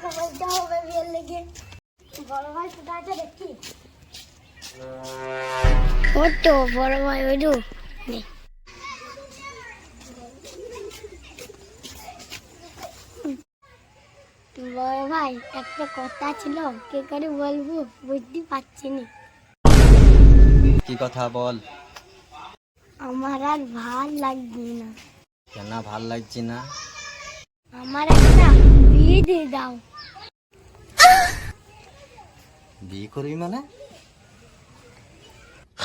কথা বলতে হবে বিয়ের লেগে। বড় ভাই কোথায় আছে দেখি। ও তো বড় ভাই ওই তো বড় ভাই একটা কথা ছিল, কে করে বলবো বুঝতে পারছি না। কি কথা বল। আমার আর ভাল লাগছে না। কেন ভাল লাগছে না? আমার একটা বিয়ে দিয়ে দাও। বিয়ে করবি মানে?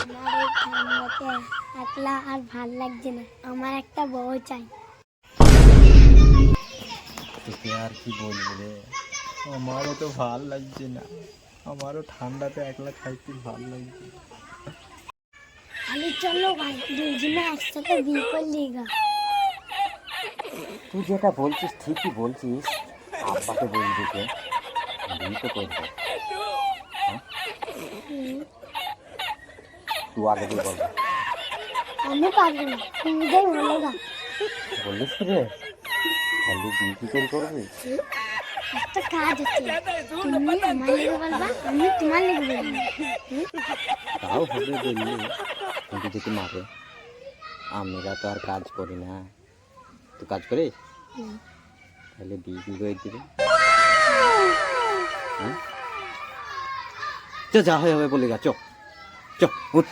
আমার এই ঠান্ডাতে একলা আর ভাল লাগছে না, আমার একটা বউ চাই। তোকে আর কি বলবো রে, আমারও তো ভাল লাগছে না, আমারও ঠান্ডাতে একলা থাকতে ভাল লাগছে। খালি চলো ভাই, দুজনে একসাথে বিয়ে করলি গা। তুই যেটা বলছিস ঠিকই বলছিস, আব্বাকে বলবি কে, বিয়ে তো করবো। তুই আগে দিয়ে বলবো। আমি পারবো না, তুমি যাই বলো গা। বলিস রে, খালি বিয়ে কি করে করবি? একটা কাজ আছে, তুমি আমার লেগে বলবা, আমি তোমার লেগে বলবো। তাও হবে বললি, কিন্তু যদি মারে, আমরা তো আর কাজ করি না। তুই কাজ করিস, তাহলে বিয়ে কি করে দিবি? যা হয় হবে বলে গা, চ চ উঠ।